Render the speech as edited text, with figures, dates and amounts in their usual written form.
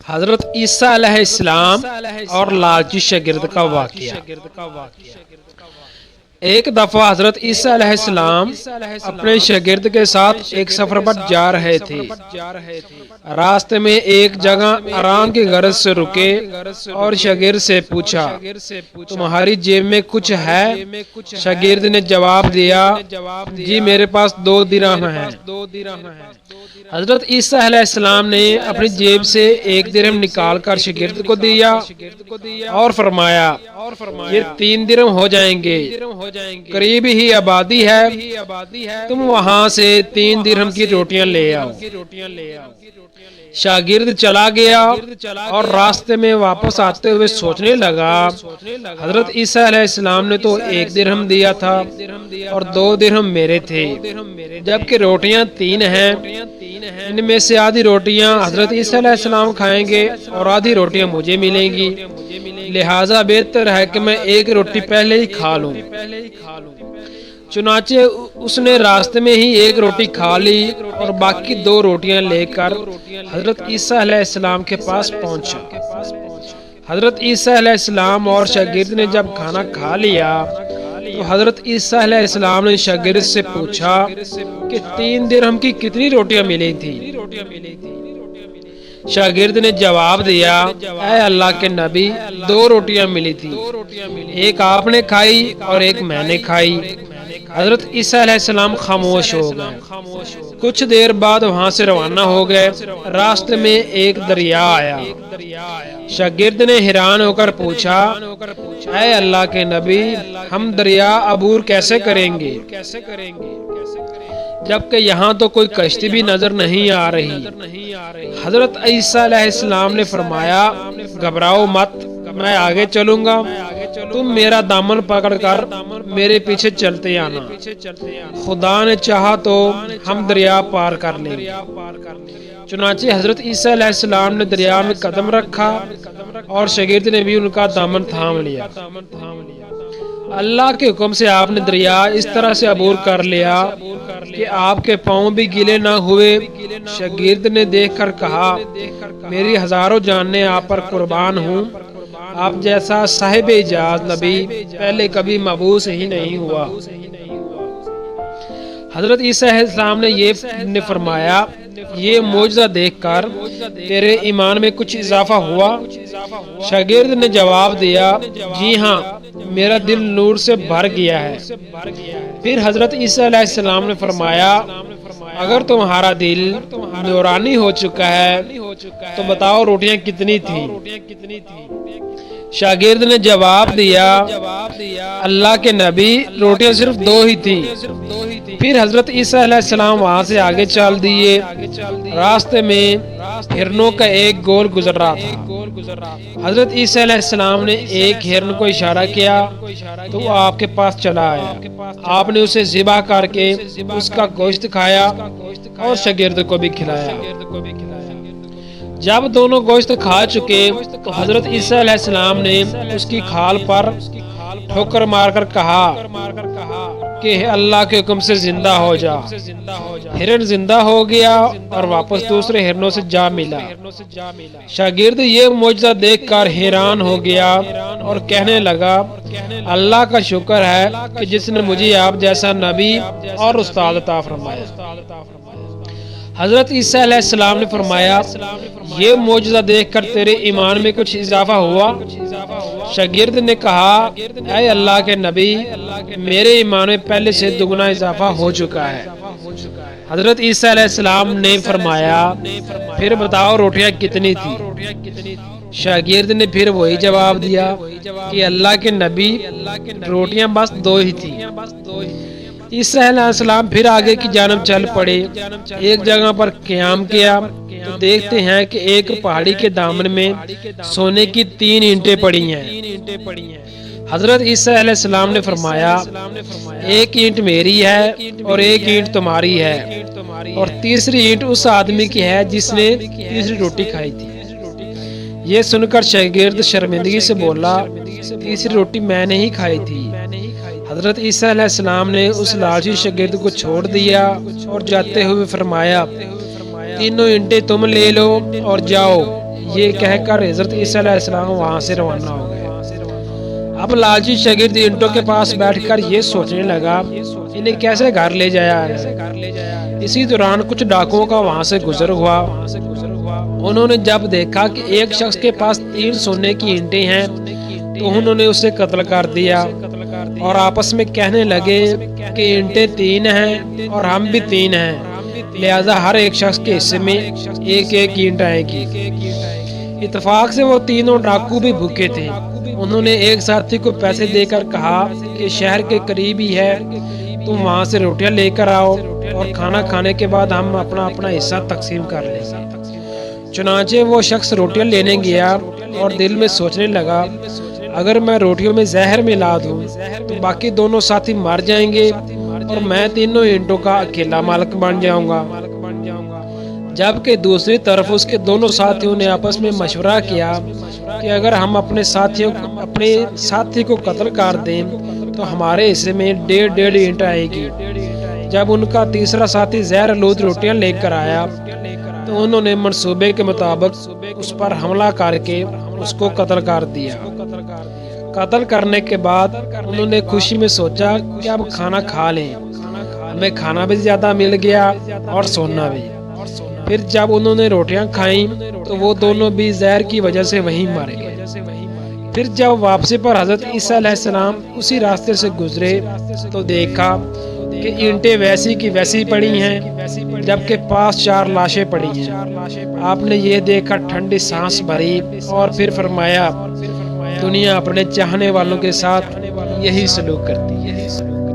حضرت عیسیٰ علیہ السلام اور لالچی شاگرد کا واقعہ۔ ایک دفعہ حضرت عیسیٰ علیہ السلام اپنے شاگرد کے ساتھ ایک سفر پر جا رہے تھے۔ راستے میں ایک جگہ آرام کی غرض سے رکے اور شاگرد سے پوچھا، تمہاری جیب میں کچھ ہے؟ شاگرد نے جواب دیا، جی میرے پاس 2 درہم ہیں۔ حضرت عیسیٰ علیہ السلام نے اپنی جیب سے 1 درہم نکال کر شاگرد کو دیا اور فرمایا، یہ 3 درہم ہو جائیں گے، قریب ہی آبادی ہے، تم وہاں سے 3 درہم کی روٹیاں لے آؤ۔ شاگرد چلا گیا اور راستے میں واپس آتے ہوئے سوچنے لگا، حضرت عیسیٰ علیہ السلام نے تو 1 درہم دیا تھا اور 2 درہم میرے تھے، جبکہ روٹیاں 3 ہیں، ان میں سے آدھی روٹیاں حضرت عیسیٰ علیہ السلام کھائیں گے اور آدھی روٹیاں مجھے ملیں گی، لہٰذا بہتر ہے کہ میں 1 روٹی پہلے ہی کھا لوں۔ چنانچہ اس نے راستے میں ہی 1 روٹی کھا لی اور باقی 2 روٹیاں لے کر حضرت عیسیٰ علیہ السلام کے پاس پہنچا۔ حضرت عیسیٰ علیہ السلام اور شاگرد نے جب کھانا کھا لیا تو حضرت عیسیٰ علیہ السلام نے شاگرد سے پوچھا کہ 3 درہم کی کتنی روٹیاں ملی تھی؟ شاگرد نے جواب دیا، اے اللہ کے نبی، 2 روٹیاں ملی تھی، ایک آپ نے کھائی اور ایک میں نے کھائی۔ حضرت عیسیٰ علیہ السلام خاموش ہو گئے۔ کچھ دیر بعد وہاں سے روانہ ہو گئے۔ راستے میں ایک دریا آیا۔ شاگرد نے حیران ہو کر پوچھا، اے اللہ کے نبی، ہم دریا عبور کیسے کریں گے، جبکہ یہاں تو کوئی کشتی بھی نظر نہیں آ رہی؟ حضرت عیسیٰ علیہ السلام نے فرمایا، گھبراؤ مت، میں آگے چلوں گا، تم میرا دامن پکڑ کر میرے پیچھے چلتے آنا، خدا نے چاہا تو ہم دریا پار کر لیں گے۔ چنانچہ حضرت عیسیٰ علیہ السلام نے دریا میں قدم رکھا اور شاگرد نے بھی ان کا دامن تھام لیا۔ اللہ کے حکم سے آپ نے دریا اس طرح سے عبور کر لیا کہ آپ کے پاؤں بھی گیلے نہ ہوئے۔ شاگرد نے دیکھ کر کہا، میری ہزاروں جانیں آپ پر قربان ہوں، آپ جیسا صاحب اعجاز نبی پہلے کبھی مبعوث ہی نہیں ہوا۔ حضرت عیسیٰ علیہ السلام نے یہ فرمایا، یہ معجزہ دیکھ کر تیرے ایمان میں کچھ اضافہ ہوا؟ شاگرد نے جواب دیا، جی ہاں، میرا دل نور سے بھر گیا ہے۔ پھر حضرت عیسیٰ علیہ السلام نے فرمایا، اگر تمہارا دل نورانی ہو چکا ہے تو بتاؤ روٹیاں کتنی تھیں؟ شاگرد نے جواب دیا، اللہ کے نبی، روٹیاں صرف 2 ہی تھیں۔ پھر حضرت عیسیٰ علیہ السلام وہاں سے آگے چل دیے۔ راستے میں ہرنوں کا ایک گول گزر رہا تھا۔ حضرت عیسیٰ علیہ السلام نے ایک ہرن کو اشارہ کیا تو وہ آپ کے پاس چلا آیا۔ آپ نے اسے ذبح کر کے اس کا گوشت کھایا اور شاگرد کو بھی کھلایا۔ جب دونوں گوشت کھا چکے تو حضرت عیسیٰ علیہ السلام نے اس کی کھال پر ٹھوکر مار کر کہا کہ اللہ کے حکم سے زندہ ہو جا۔ ہرن زندہ ہو گیا اور واپس دوسرے ہرنوں سے جا ملا۔ شاگرد یہ معجزہ دیکھ کر حیران ہو گیا اور کہنے لگا، اللہ کا شکر ہے کہ جس نے مجھے آپ جیسا نبی اور استاد عطا فرمایا۔ حضرت عیسیٰ علیہ السلام نے فرمایا، یہ معجزہ دیکھ کر تیرے ایمان میں کچھ اضافہ ہوا؟ شاگرد نے کہا، اے اللہ کے نبی، میرے ایمان میں پہلے سے دگنا اضافہ ہو چکا ہے۔ حضرت عیسیٰ علیہ السلام نے فرمایا، پھر بتاؤ روٹیاں کتنی تھی؟ شاگرد نے پھر وہی جواب دیا کہ اللہ کے نبی، روٹیاں بس 2 ہی تھیں۔ عیسیٰ علیہ السلام پھر آگے کی جانب چل پڑے۔ ایک جگہ پر قیام کیا تو دیکھتے ہیں کہ ایک پہاڑی کے دامن میں سونے کی 3 اینٹیں پڑی ہیں۔ حضرت عیسیٰ علیہ السلام نے فرمایا، 1 اینٹ میری ہے اور 1 اینٹ تمہاری ہے، اور تیسری اینٹ اس آدمی کی ہے جس نے تیسری روٹی کھائی تھی۔ یہ سن کر شاگرد شرمندگی سے بولا، تیسری روٹی میں نے ہی کھائی تھی۔ حضرت عیسیٰ علیہ السلام نے اس لالچی شاگرد کو چھوڑ دیا اور جاتے ہوئے فرمایا، 3 اینٹیں تم لے لو اور جاؤ، یہ کہہ کر حضرت عیسیٰ علیہ السلام وہاں سے روانہ ہو گئے۔ اب لالچی شاگرد اینٹوں کے پاس بیٹھ کر یہ سوچنے لگا انہیں کیسے گھر لے جایا ہے۔ اسی دوران کچھ ڈاکوؤں کا وہاں سے گزر ہوا۔ انہوں نے جب دیکھا کہ ایک شخص کے پاس 3 سونے کی اینٹیں ہیں تو انہوں نے اسے قتل کر دیا اور آپس میں کہنے لگے کہ اینٹیں 3 ہیں اور ہم بھی 3 ہیں، لہذا ہر ایک شخص کے حصے میں ایک ایک اینٹ آئے گی۔ اتفاق سے وہ تینوں ڈاکو بھی بھوکے تھے۔ انہوں نے ایک ساتھی کو پیسے دے کر کہا کہ شہر کے قریب ہی ہے، تم وہاں سے روٹیاں لے کر آؤ اور کھانا کھانے کے بعد ہم اپنا اپنا حصہ تقسیم کر لیں گے۔ چنانچہ وہ شخص روٹیاں لینے گیا اور دل میں سوچنے لگا اگر میں روٹیوں میں زہر ملا دوں تو باقی دونوں ساتھی مر جائیں گے اور میں تینوں اینٹوں کا اکیلا مالک بن جاؤں گا۔ جبکہ دوسری طرف اس کے دونوں ساتھیوں نے آپس میں مشورہ کیا کہ اگر ہم اپنے ساتھی کو قتل کر دیں تو ہمارے حصے میں 1.5 اینٹ آئے گی۔ جب ان کا تیسرا ساتھی زہر آلود روٹیاں لے کر آیا تو انہوں نے منصوبے کے مطابق اس پر حملہ کر کے اس کو قتل کر دیا۔ قتل کرنے کے بعد انہوں نے خوشی میں سوچا کہ اب کھانا کھا لیں، ہمیں کھانا بھی زیادہ مل گیا اور سونا بھی۔ پھر جب انہوں نے روٹیاں کھائیں تو وہ دونوں بھی زہر کی وجہ سے وہیں مر گئے۔ پھر جب واپسی پر حضرت عیسیٰ علیہ السلام اسی راستے سے گزرے تو دیکھا کہ اینٹیں ویسی کی ویسی پڑی ہیں جبکہ پاس 4 لاشیں پڑی ہیں۔ آپ نے یہ دیکھ کر ٹھنڈی سانس بھری اور پھر فرمایا دنیا اپنے چاہنے والوں کے ساتھ یہی سلوک کرتی ہے۔